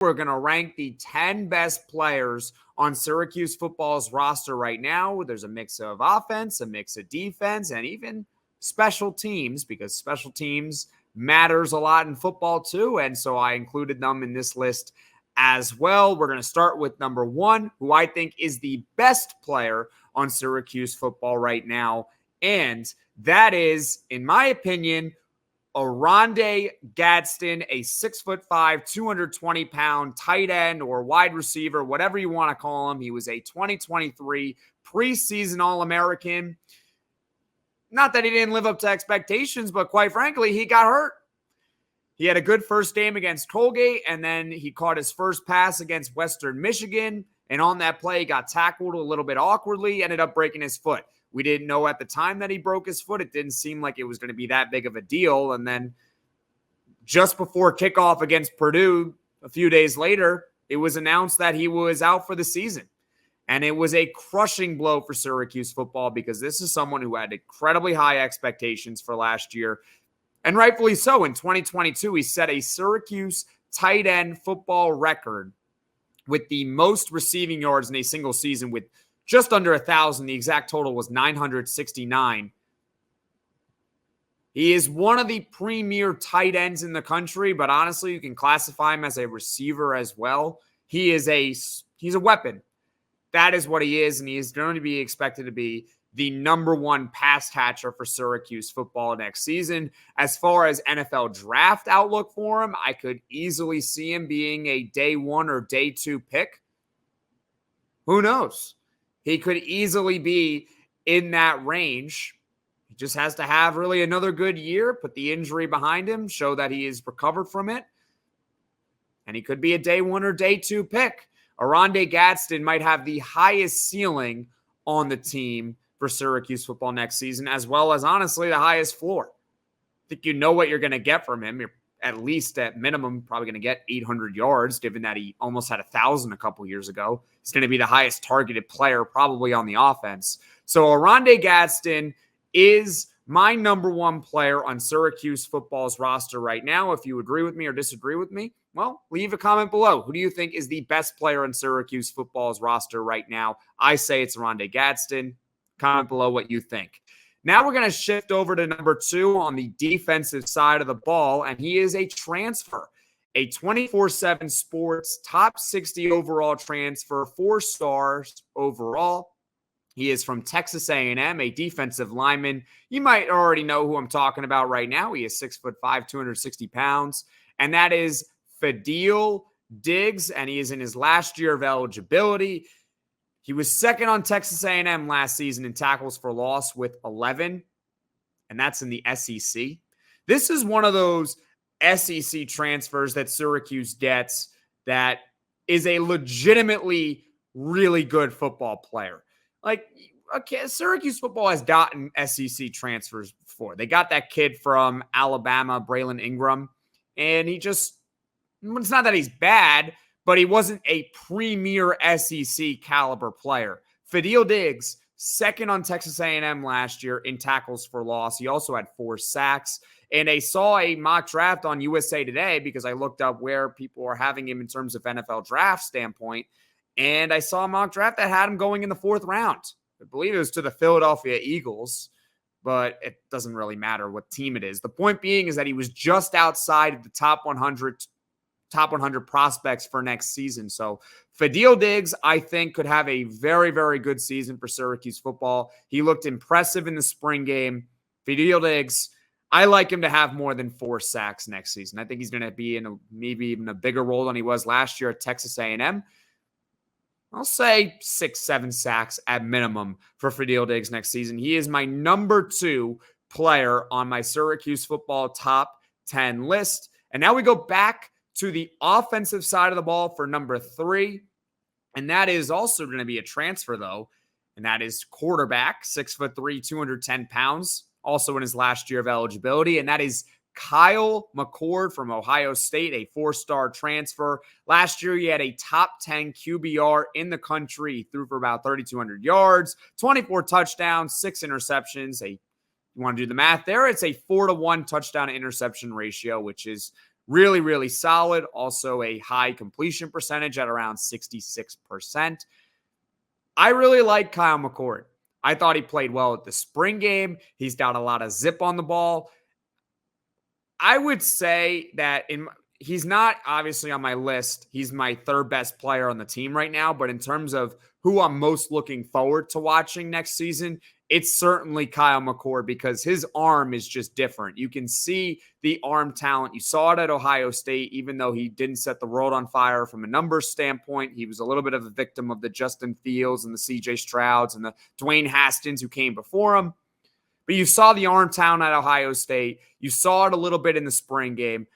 we're going to rank the 10 best players on Syracuse football's roster right now. There's a mix of offense, a mix of defense, and even special teams, because special teams matters a lot in football too. And so I included them in this list as well. We're going to start with number 1, who I think is the best player on Syracuse football right now. And that is, in my opinion, Oronde Gadsden, a 6'5", 220-pound tight end or wide receiver, whatever you want to call him. He was a 2023 preseason All-American. Not that he didn't live up to expectations, but quite frankly, he got hurt. He had a good first game against Colgate, and then he caught his first pass against Western Michigan. And on that play, he got tackled a little bit awkwardly, ended up breaking his foot. We didn't know at the time that he broke his foot. It didn't seem like it was going to be that big of a deal. And then just before kickoff against Purdue, a few days later, it was announced that he was out for the season. And it was a crushing blow for Syracuse football, because this is someone who had incredibly high expectations for last year. And rightfully so. In 2022, he set a Syracuse tight end football record with the most receiving yards in a single season, with just under 1,000. The exact total was 969. He is one of the premier tight ends in the country, but honestly, you can classify him as a receiver as well. He's a weapon. That is what he is, and he is going to be expected to be the number 1 pass catcher for Syracuse football next season. As far as NFL draft outlook for him, I could easily see him being a day 1 or day 2 pick. Who knows? He could easily be in that range. He just has to have really another good year, put the injury behind him, show that he is recovered from it. And he could be a day 1 or day 2 pick. Oronde Gadsden might have the highest ceiling on the team for Syracuse football next season, as well as, honestly, the highest floor. I think you know what you're going to get from him. You're at least, at minimum, probably going to get 800 yards, given that he almost had 1,000 a couple years ago. He's going to be the highest targeted player probably on the offense. So Oronde Gadsden is my number 1 player on Syracuse football's roster right now. If you agree with me or disagree with me, well, leave a comment below. Who do you think is the best player on Syracuse football's roster right now? I say it's Oronde Gadsden. Comment below what you think. Now we're going to shift over to number 2 on the defensive side of the ball, and he is a transfer, a 24/7 Sports top 60 overall transfer, 4 stars overall. He is from Texas A&M, a defensive lineman. You might already know who I'm talking about right now. He is 6'5", 260 pounds, and that is Fadil Diggs, and he is in his last year of eligibility. He was second on Texas A&M last season in tackles for loss with 11, and that's in the SEC. This is one of those SEC transfers that Syracuse gets that is a legitimately really good football player. Like, okay, Syracuse football has gotten SEC transfers before. They got that kid from Alabama, Braylon Ingram, and it's not that he's bad, but he wasn't a premier SEC caliber player. Fadil Diggs, second on Texas A&M last year in tackles for loss. He also had 4 sacks. And I saw a mock draft on USA Today because I looked up where people are having him in terms of NFL draft standpoint. And I saw a mock draft that had him going in the 4th round. I believe it was to the Philadelphia Eagles, but it doesn't really matter what team it is. The point being is that he was just outside of the top 100 prospects for next season. So Fadil Diggs, I think, could have a very, very good season for Syracuse football. He looked impressive in the spring game. Fadil Diggs, I like him to have more than 4 sacks next season. I think he's going to be in maybe even a bigger role than he was last year at Texas A&M. I'll say 6-7 sacks at minimum for Fadil Diggs next season. He is my number 2 player on my Syracuse football top 10 list. And now we go back to the offensive side of the ball for number 3. And that is also going to be a transfer, though. And that is quarterback, 6'3", 210 pounds, also in his last year of eligibility. And that is Kyle McCord from Ohio State, a 4-star transfer. Last year, he had a top 10 QBR in the country. He threw for about 3,200 yards, 24 touchdowns, 6 interceptions. You want to do the math there? It's a 4-to-1 touchdown to interception ratio, which is Really, really solid. Also a high completion percentage at around 66%. I really like Kyle McCord. I thought he played well at the spring game. He's got a lot of zip on the ball. I would say that he's not obviously on my list. He's my third best player on the team right now. But in terms of who I'm most looking forward to watching next season, it's certainly Kyle McCord because his arm is just different. You can see the arm talent. You saw it at Ohio State, even though he didn't set the world on fire from a numbers standpoint. He was a little bit of a victim of the Justin Fields and the CJ Strouds and the Dwayne Haskins who came before him. But you saw the arm talent at Ohio State. You saw it a little bit in the spring game.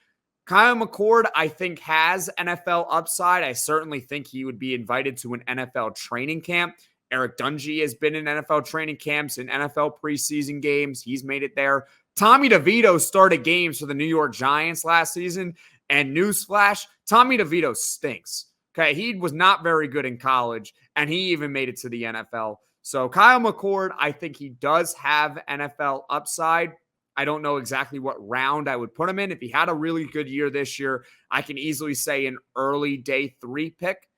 Kyle McCord, I think, has NFL upside. I certainly think he would be invited to an NFL training camp. Eric Dungy has been in NFL training camps and NFL preseason games. He's made it there. Tommy DeVito started games for the New York Giants last season. And newsflash, Tommy DeVito stinks. Okay, he was not very good in college, and he even made it to the NFL. So Kyle McCord, I think he does have NFL upside. I don't know exactly what round I would put him in. If he had a really good year this year, I can easily say an early day 3 pick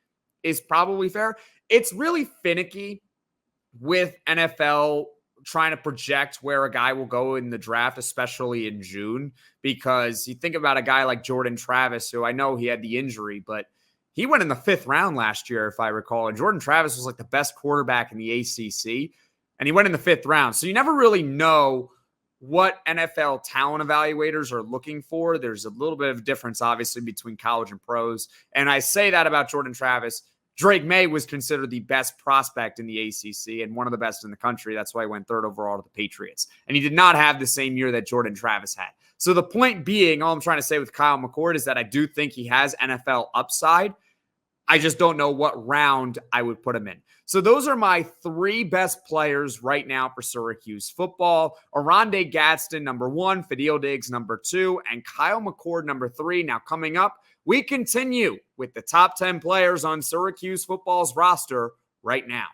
is probably fair. It's really finicky with NFL trying to project where a guy will go in the draft, especially in June, because you think about a guy like Jordan Travis, who I know he had the injury, but he went in the 5th round last year, if I recall. And Jordan Travis was like the best quarterback in the ACC. And he went in the 5th round. So you never really know what NFL talent evaluators are looking for. There's a little bit of difference, obviously, between college and pros. And I say that about Jordan Travis. Drake May was considered the best prospect in the ACC and one of the best in the country. That's why he went 3rd overall to the Patriots. And he did not have the same year that Jordan Travis had. So the point being, all I'm trying to say with Kyle McCord is that I do think he has NFL upside. I just don't know what round I would put him in. So those are my 3 best players right now for Syracuse football. Oronde Gadsden, number 1, Fadil Diggs, number 2, and Kyle McCord, number 3. Now coming up, we continue with the top 10 players on Syracuse football's roster right now.